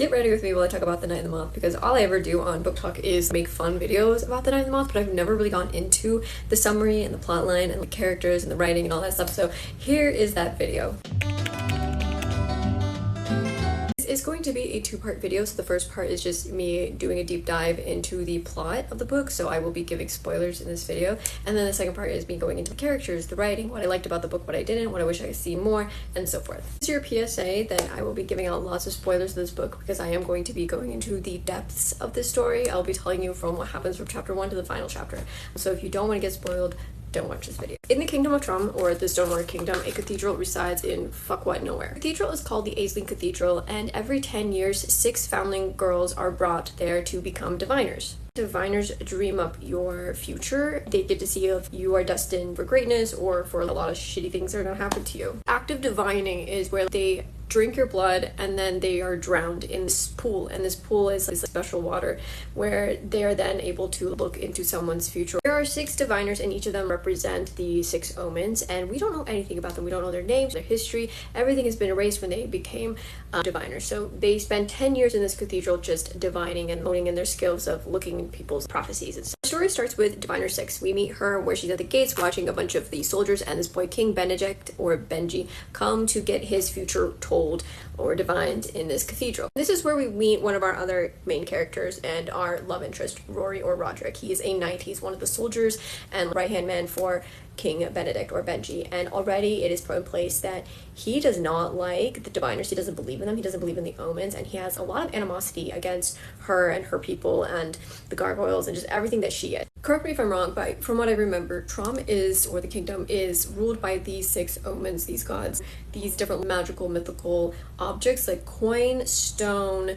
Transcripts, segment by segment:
Get ready with me while I talk about The Night of the Moth, because all I ever do on Book Talk is make fun videos about The Night of the Moth, but I've never really gone into the summary and the plot line and the characters and the writing and all that stuff, so here is that video. It's going to be a two-part video, so the first part is just me doing a deep dive into the plot of the book, so I will be giving spoilers in this video, and then the second part is me going into the characters, the writing, what I liked about the book, what I didn't, what I wish I could see more, and so forth. This is your PSA that I will be giving out lots of spoilers of this book because I am going to be going into the depths of this story. I'll be telling you from what happens from chapter 1 to the final chapter, so if you don't want to get spoiled, don't watch this video. In the Kingdom of Trum, or the Stonewater Kingdom, a cathedral resides in fuck what nowhere. The cathedral is called the Aisling Cathedral, and every 10 years, 6 foundling girls are brought there to become diviners. Diviners dream up your future. They get to see if you are destined for greatness or for a lot of shitty things that are gonna happen to you. Active divining is where they drink your blood and then they are drowned in this pool, and this pool is like special water where they are then able to look into someone's future. There are 6 diviners, and each of them represent the 6 omens, and we don't know anything about them. We don't know their names, their history. Everything has been erased when they became diviners. So they spend 10 years in this cathedral just divining and honing in their skills of looking in people's prophecies and stuff. The story starts with diviner 6. We meet her where she's at the gates watching a bunch of the soldiers and this boy King Benedict, or Benji, come to get his future told or divined in this cathedral. This is where we meet one of our other main characters and our love interest, Rory, or Roderick. He is a knight. He's one of the soldiers and right-hand man for King Benedict, or Benji, and already it is put in place that he does not like the diviners. He doesn't believe in them. He doesn't believe in the omens, and he has a lot of animosity against her and her people and the gargoyles and just everything that she is. Correct me if I'm wrong, but from what I remember, Trum is, or the kingdom is, ruled by these 6 omens, these gods, these different magical, mythical objects like coin, stone,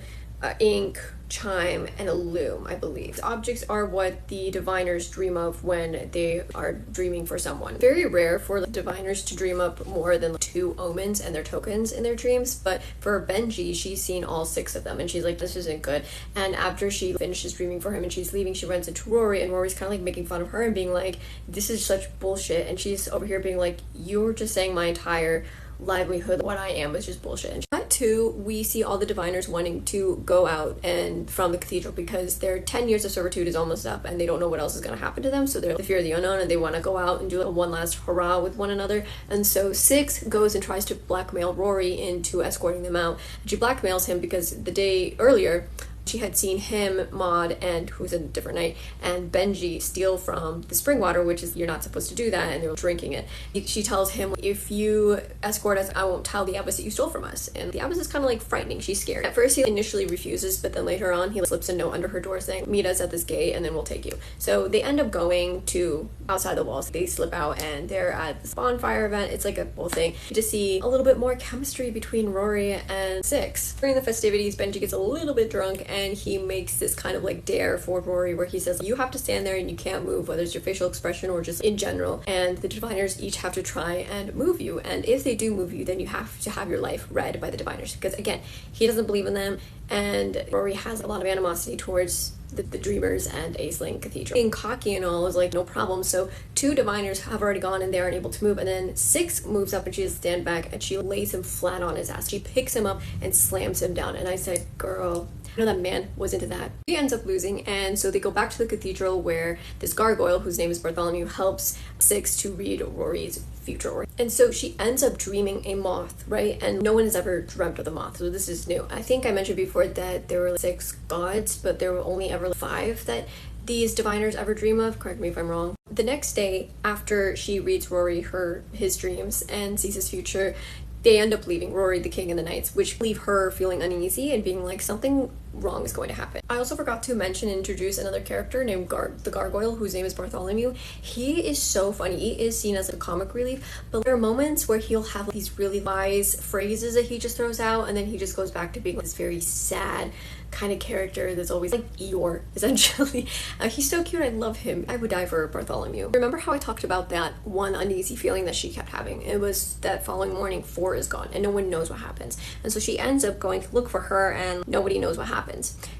ink, chime, and a loom, I believe. The objects are what the diviners dream of when they are dreaming for someone. Very rare for the diviners to dream up more than 2 omens and their tokens in their dreams, but for Benji, she's seen all 6 of them, and she's like, this isn't good. And after she finishes dreaming for him and she's leaving, she runs into Rory, and Rory's kind of like making fun of her and being like, this is such bullshit, and she's over here being like, you're just saying my entire livelihood, what I am, is just bullshit. And that too, we see all the diviners wanting to go out and from the cathedral because their 10 years of servitude is almost up and they don't know what else is going to happen to them, so they're the fear of the unknown and they want to go out and do one last hurrah with one another. And so 6 goes and tries to blackmail Rory into escorting them out, and she blackmails him because the day earlier she had seen him, Maud, and who's a different knight, and Benji steal from the spring water, which is, you're not supposed to do that, and they're drinking it. She tells him, if you escort us, I won't tell the abbess that you stole from us. And the abbess is kind of like frightening. She's scared. At first he initially refuses, but then later on he slips a note under her door saying, meet us at this gate and then we'll take you. So they end up going to outside the walls. They slip out and they're at this bonfire event. It's like a whole thing. You just see a little bit more chemistry between Rory and 6. During the festivities, Benji gets a little bit drunk and he makes this kind of like dare for Rory where he says, you have to stand there and you can't move, whether it's your facial expression or just in general, and the diviners each have to try and move you, and if they do move you, then you have to have your life read by the diviners, because again, he doesn't believe in them, and Rory has a lot of animosity towards the dreamers and Aisling Cathedral. Being cocky and all is like, no problem. So 2 diviners have already gone and they aren't able to move, and then 6 moves up and she has to stand back and she lays him flat on his ass. She picks him up and slams him down, and I said, girl, you know, that man was into that. He ends up losing, and so they go back to the cathedral where this gargoyle, whose name is Bartholomew, helps 6 to read Rory's future. And so she ends up dreaming a moth, right? And no one has ever dreamt of the moth, so this is new. I think I mentioned before that there were 6 gods, but there were only ever 5 that these diviners ever dream of. Correct me if I'm wrong. The next day, after she reads Rory his dreams and sees his future, they end up leaving, Rory, the king, and the knights, which leave her feeling uneasy and being like, something wrong is going to happen. I also forgot to mention and introduce another character named the gargoyle, whose name is Bartholomew. He is so funny. He is seen as a comic relief, but there are moments where he'll have these really wise phrases that he just throws out, and then he just goes back to being this very sad kind of character that's always like Eeyore, essentially. He's so cute. I love him. I would die for Bartholomew. Remember how I talked about that one uneasy feeling that she kept having? It was that following morning 4 is gone and no one knows what happens. And so she ends up going to look for her and nobody knows what happens.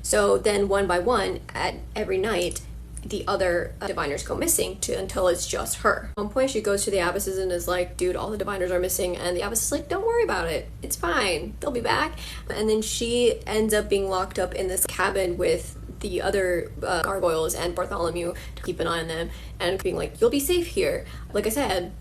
So then one by one, at every night, the other diviners go missing until it's just her. At one point she goes to the abbesses and is like, dude, all the diviners are missing, and the abbess is like, don't worry about it, it's fine, they'll be back. And then she ends up being locked up in this cabin with the other gargoyles and Bartholomew to keep an eye on them and being like, you'll be safe here. Like I said,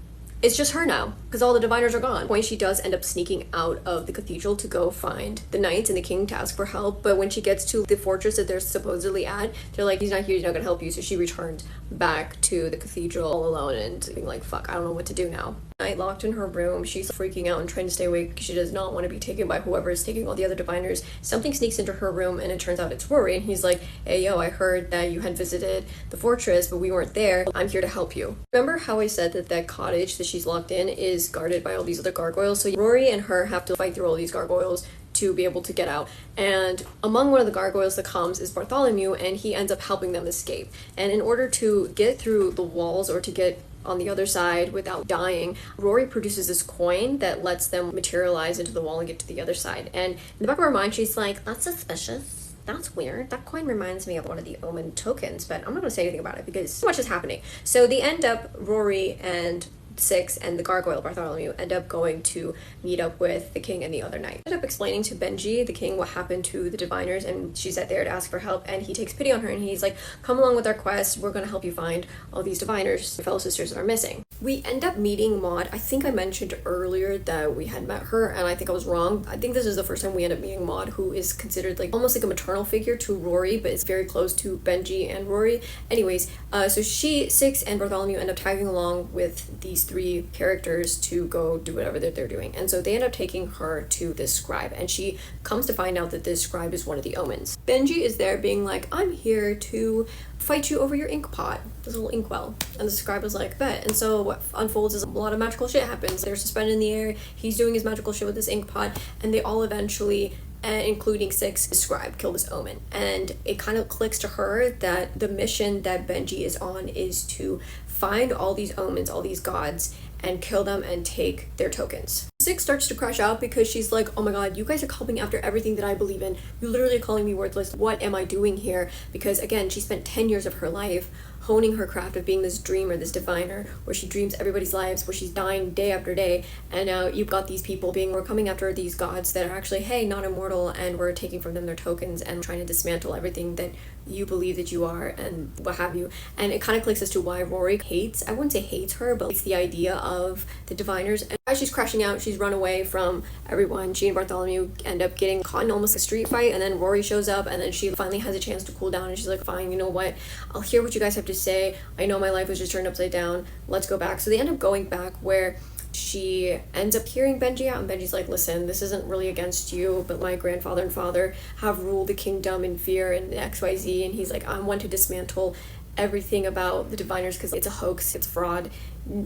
it's just her now because all the diviners are gone. At one point she does end up sneaking out of the cathedral to go find the knights and the king to ask for help, but when she gets to the fortress that they're supposedly at, they're like, he's not here, he's not gonna help you. So she returns back to the cathedral all alone and being like, fuck, I don't know what to do now. Night locked in her room, she's freaking out and trying to stay awake because she does not want to be taken by whoever is taking all the other diviners. Something sneaks into her room and it turns out it's Rory, and he's like, hey yo, I heard that you had visited the fortress but we weren't there, I'm here to help you. Remember how I said that that cottage that she's locked in is guarded by all these other gargoyles? So Rory and her have to fight through all these gargoyles to be able to get out, and among one of the gargoyles that comes is Bartholomew, and he ends up helping them escape. And in order to get through the walls or to get on the other side without dying, Rory produces this coin that lets them materialize into the wall and get to the other side. And in the back of her mind she's like, that's suspicious, that's weird, that coin reminds me of one of the omen tokens, but I'm not gonna say anything about it because so much is happening. So they end up, Rory and Six and the gargoyle Bartholomew end up going to meet up with the king and the other knight. End up explaining to Benji, the king, what happened to the diviners, and she's out there to ask for help, and he takes pity on her and he's like, come along with our quest, we're gonna help you find all these diviners, your fellow sisters that are missing. We end up meeting Maud. I think I mentioned earlier that we had met her, and I think I was wrong. I think this is the first time we end up meeting Maud, who is considered like almost like a maternal figure to Rory, but is very close to Benji and Rory. Anyways, so she, Six, and Bartholomew end up tagging along with these three characters to go do whatever that they're doing, and so they end up taking her to this scribe, and she comes to find out that this scribe is one of the omens. Benji is there being like, I'm here to fight you over your ink pot, this little inkwell, and the scribe is like, bet. And so what unfolds is a lot of magical shit happens. They're suspended in the air, he's doing his magical shit with this ink pot, and they all eventually, including Six, the scribe, kill this omen. And it kind of clicks to her that the mission that Benji is on is to find all these omens, all these gods, and kill them and take their tokens. Six starts to crash out because she's like, oh my god, you guys are coming after everything that I believe in. You're literally calling me worthless. What am I doing here? Because again, she spent 10 years of her life honing her craft of being this dreamer, this diviner, where she dreams everybody's lives, where she's dying day after day, and now you've got these people being, we're coming after these gods that are actually, hey, not immortal, and we're taking from them their tokens and trying to dismantle everything that you believe that you are and what have you. And it kind of clicks as to why Rory hates, I wouldn't say hates her, but it's the idea of the diviners. And as she's crashing out, she's run away from everyone. She and Bartholomew end up getting caught in almost a street fight, and then Rory shows up, and then she finally has a chance to cool down, and she's like, fine, you know what, I'll hear what you guys have to say. I know my life was just turned upside down, let's go back. So they end up going back, where she ends up hearing Benji out, and Benji's like, listen, this isn't really against you, but my grandfather and father have ruled the kingdom in fear and XYZ, and he's like, I want to dismantle everything about the diviners because it's a hoax, it's fraud.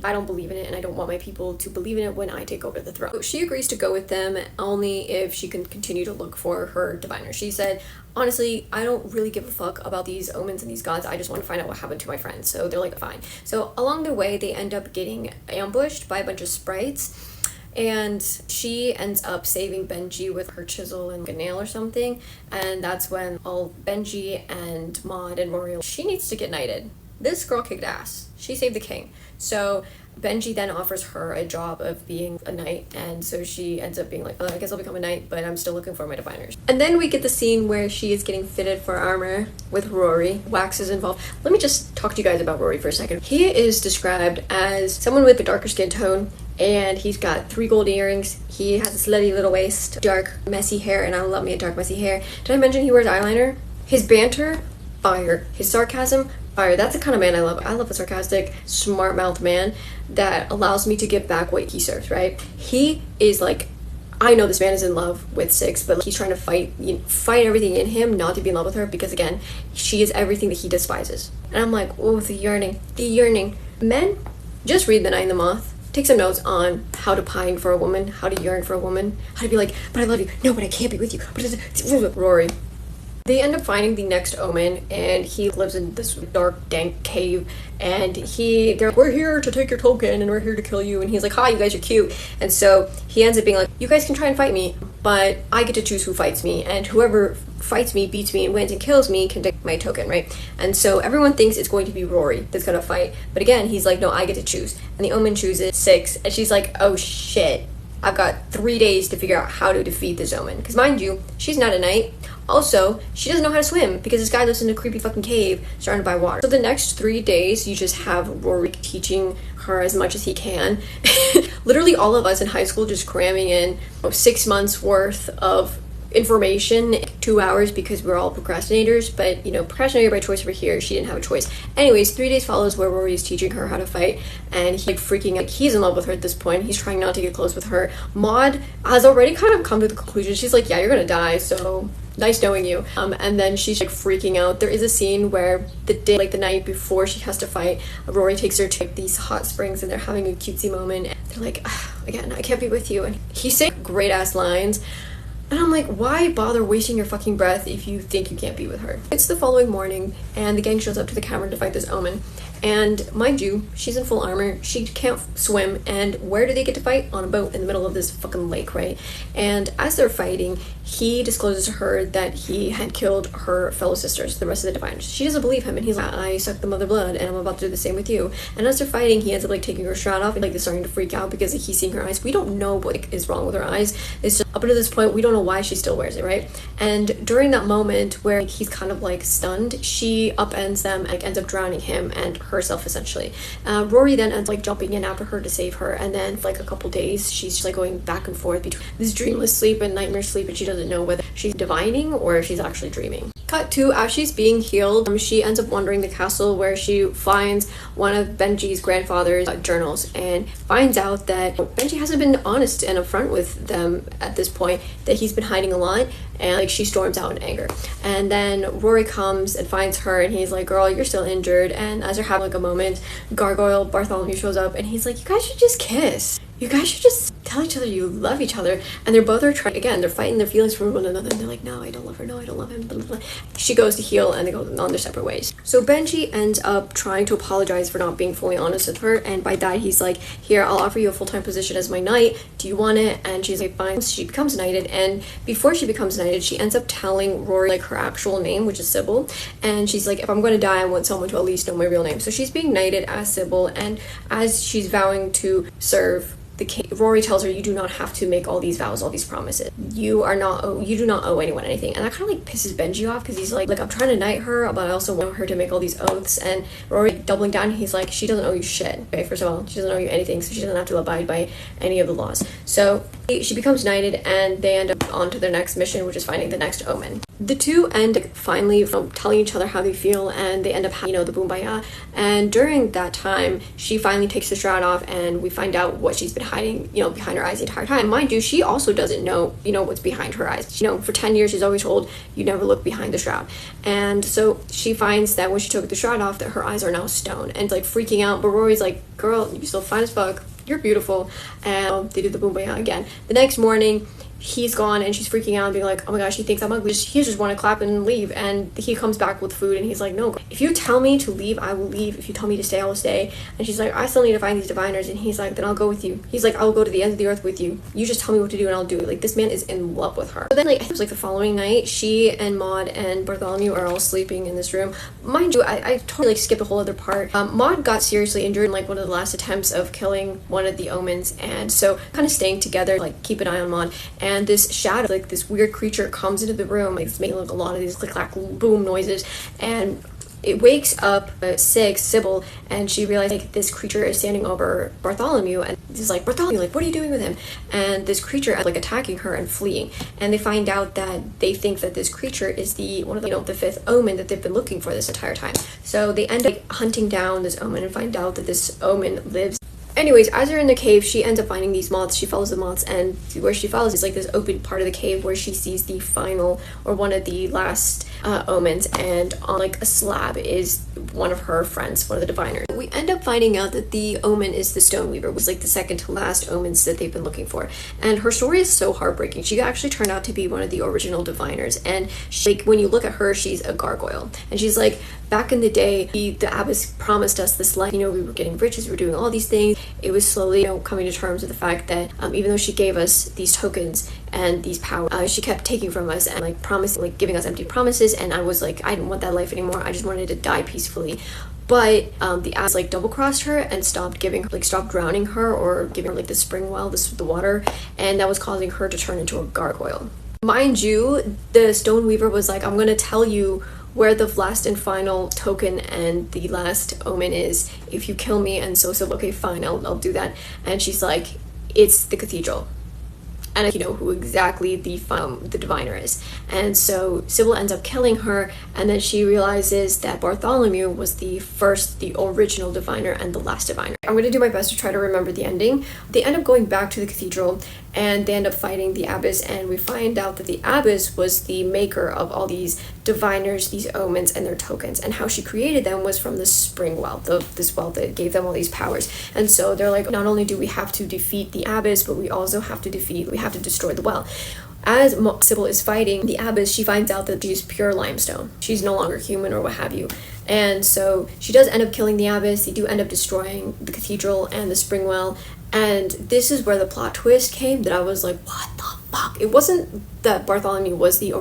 I don't believe in it, and I don't want my people to believe in it when I take over the throne. So she agrees to go with them only if she can continue to look for her diviner. She said, honestly, I don't really give a fuck about these omens and these gods, I just want to find out what happened to my friends. So they're like, fine. So along the way, they end up getting ambushed by a bunch of sprites, and she ends up saving Benji with her chisel and a nail or something, and that's when all Benji and Maud and Rory, she needs to get knighted. This girl kicked ass. She saved the king. So Benji then offers her a job of being a knight, and so she ends up being like, oh, I guess I'll become a knight, but I'm still looking for my diviners. And then we get the scene where she is getting fitted for armor with Rory. Wax is involved. Let me just talk to you guys about Rory for a second. He is described as someone with a darker skin tone, and he's got 3 gold earrings. He has a slutty little waist, dark, messy hair, and I love me a dark, messy hair. Did I mention he wears eyeliner? His banter, fire. His sarcasm, fire. That's the kind of man I love. I love a sarcastic, smart-mouthed man that allows me to give back what he serves, right? He is like, I know this man is in love with Six, but he's trying to fight everything in him not to be in love with her, because again, she is everything that he despises. And I'm like, oh, the yearning, the yearning. Men, just read The Night and the Moth. Take some notes on how to pine for a woman, how to yearn for a woman, how to be like, but I love you. No, but I can't be with you. Rory. They end up finding the next omen, and he lives in this dark, dank cave, and they're like, we're here to take your token, and we're here to kill you, and he's like, hi, you guys are cute. And so he ends up being like, you guys can try and fight me, but I get to choose who fights me, and whoever fights me, beats me, and wins and kills me can take my token, right? And so everyone thinks it's going to be Rory that's gonna fight, but again, he's like, no, I get to choose. And the omen chooses 6, and she's like, oh shit, I've got 3 days to figure out how to defeat this omen. Because mind you, she's not a knight. Also, she doesn't know how to swim because this guy lives in a creepy fucking cave surrounded by water. So the next 3 days, you just have Rory teaching her as much as he can. Literally all of us in high school just cramming in 6 months worth of information in 2 hours because we're all procrastinators. But procrastinator by choice over here, she didn't have a choice. Anyways, 3 days follows where Rory is teaching her how to fight, and he's like freaking out. He's in love with her at this point. He's trying not to get close with her. Maud has already kind of come to the conclusion. She's like, yeah, you're gonna die, so nice knowing you. And then she's like freaking out. There is a scene where the night before she has to fight, Rory takes her to these hot springs and they're having a cutesy moment. They're like, again, I can't be with you. And he's saying great ass lines. And I'm like, why bother wasting your fucking breath if you think you can't be with her? It's the following morning, and the gang shows up to the cavern to fight this omen. And mind you, she's in full armor, she can't swim, and where do they get to fight? On a boat in the middle of this fucking lake, right? And as they're fighting, he discloses to her that he had killed her fellow sisters, the rest of the diviners. She doesn't believe him, and he's like, I suck the mother blood, and I'm about to do the same with you. And as they're fighting, he ends up taking her shroud off, and they're starting to freak out because he's seeing her eyes. We don't know what is wrong with her eyes. It's just up until this point, we don't know why she still wears it, right? And during that moment where he's kind of stunned, she upends them and ends up drowning him and herself essentially. Rory then ends jumping in after her to save her, and then for a couple days she's just going back and forth between this dreamless sleep and nightmare sleep, and she doesn't know whether she's divining or she's actually dreaming. Cut to, as she's being healed, she ends up wandering the castle where she finds one of Benji's grandfather's journals and finds out that Benji hasn't been honest and upfront with them at this point, that he's been hiding a lot, and she storms out in anger. And then Rory comes and finds her, and he's like, girl, you're still injured. And as they're having a moment, Gargoyle Bartholomew shows up, and he's like, you guys should just kiss. You guys should just tell each other you love each other. And they're both trying, again, they're fighting their feelings for one another, and they're like, no, I don't love her, no, I don't love him, blah, blah, blah. She goes to heal, and they go on their separate ways. So Benji ends up trying to apologize for not being fully honest with her, and by that he's like, here, I'll offer you a full-time position as my knight, do you want it? And she's like, fine. She becomes knighted, and before she becomes knighted, she ends up telling Rory her actual name, which is Sybil, and she's like, if I'm going to die, I want someone to at least know my real name. So she's being knighted as Sybil, and as she's vowing to serve the king, Rory tells her, you do not have to make all these vows, all these promises. You do not owe anyone anything. And that kind of pisses Benji off, because he's like, I'm trying to knight her, but I also want her to make all these oaths. And Rory doubling down, he's like, she doesn't owe you shit. Okay, first of all, she doesn't owe you anything, so she doesn't have to abide by any of the laws. So she becomes knighted, and they end up on to their next mission, which is finding the next omen. The two end finally telling each other how they feel, and they end up having, the Boombaya. And during that time, she finally takes the shroud off, and we find out what she's been hiding, behind her eyes the entire time. Mind you, she also doesn't know, what's behind her eyes. For 10 years, she's always told, you never look behind the shroud. And so she finds that when she took the shroud off, that her eyes are now stone, and freaking out. But Rory's like, girl, you're still fine as fuck. You're beautiful. And they do the Boombaya again. The next morning, he's gone, and she's freaking out and being like, oh my gosh, he thinks I'm ugly. He just want to clap and leave. And he comes back with food, and he's like, no, if you tell me to leave, I will leave. If you tell me to stay, I will stay. And she's like, I still need to find these diviners. And he's like, then I'll go with you. He's like, I'll go to the ends of the earth with you. You just tell me what to do, and I'll do it. This man is in love with her. But then it was the following night, she and Maud and Bartholomew are all sleeping in this room. Mind you, I totally skipped a whole other part. Maud got seriously injured in one of the last attempts of killing one of the omens, and so kind of staying together, keep an eye on Maud. And this shadow, this weird creature comes into the room, it's making a lot of these click clack boom noises, and it wakes up Sybil, and she realizes this creature is standing over Bartholomew, and he's like, Bartholomew, what are you doing with him? And this creature attacking her and fleeing, and they find out that they think that this creature is the one of the the fifth omen that they've been looking for this entire time. So they end up hunting down this omen and find out that this omen lives. Anyways, as they're in the cave, she ends up finding these moths. She follows the moths, and where she follows is this open part of the cave where she sees the final, or one of the last omens, and on a slab is one of her friends, one of the diviners. We end up finding out that the omen is the Stoneweaver, was the second to last omens that they've been looking for. And her story is so heartbreaking. She actually turned out to be one of the original diviners, and when you look at her, she's a gargoyle. And she's Back in the day, the abbess promised us this life. You know, we were getting riches, we were doing all these things. It was slowly, you know, coming to terms with the fact that even though she gave us these tokens and these powers, she kept taking from us and like promising, like giving us empty promises. And I was like, I didn't want that life anymore. I just wanted to die peacefully. But the abbess like double-crossed her and stopped giving her, like stopped drowning her or giving her like the spring well, the water, and that was causing her to turn into a gargoyle. Mind you, the stone weaver was like, I'm gonna tell you where the last and final token and the last omen is if you kill me. And so Sybil, okay, fine, I'll do that. And she's like, it's the cathedral. And you know who exactly the diviner is. And so Sybil ends up killing her, and then she realizes that Bartholomew was the original diviner and the last diviner. I'm gonna do my best to try to remember the ending. They end up going back to the cathedral and they end up fighting the abbess, and we find out that the abbess was the maker of all these diviners, these omens, and their tokens, and how she created them was from this spring well, this well that gave them all these powers. And so they're like, not only do we have to defeat the abbess, but we also have to destroy the well. As Sybil is fighting the abbess, she finds out that she's pure limestone. She's no longer human or what have you. And so she does end up killing the abbess. They do end up destroying the cathedral and the spring well. And this is where the plot twist came that I was like, what the fuck? It wasn't that Bartholomew was the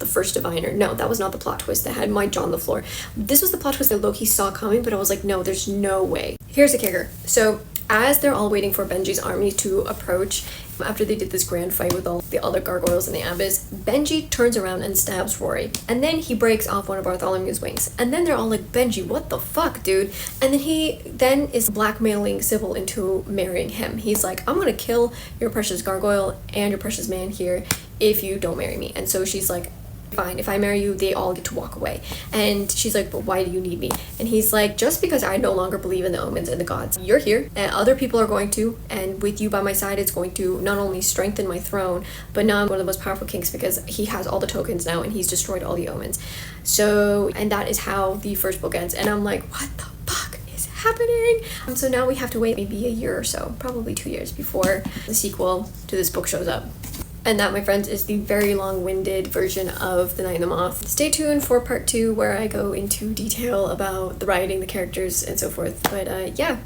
first diviner. No, that was not the plot twist that had my jaw on the floor. This was the plot twist that Loki saw coming, but I was like, no, there's no way. Here's the kicker. So as they're all waiting for Benji's army to approach, after they did this grand fight with all the other gargoyles and the abbess, Benji turns around and stabs Rory. And then he breaks off one of Bartholomew's wings. And then they're all like, Benji, what the fuck, dude? And then he is blackmailing Sybil into marrying him. He's like, I'm gonna kill your precious gargoyle and your precious man here if you don't marry me. And so she's like, fine, if I marry you, they all get to walk away. And she's like, but why do you need me? And he's like, just because I no longer believe in the omens and the gods. You're here, and other people are going to, and with you by my side, it's going to not only strengthen my throne, but now I'm one of the most powerful kings because he has all the tokens now and he's destroyed all the omens. So, and that is how the first book ends. And I'm like, what the fuck is happening? So now we have to wait maybe a year or so, probably 2 years, before the sequel to this book shows up. And that, my friends, is the very long-winded version of The Night of the Moth. Stay tuned for part 2 where I go into detail about the writing, the characters, and so forth. But yeah,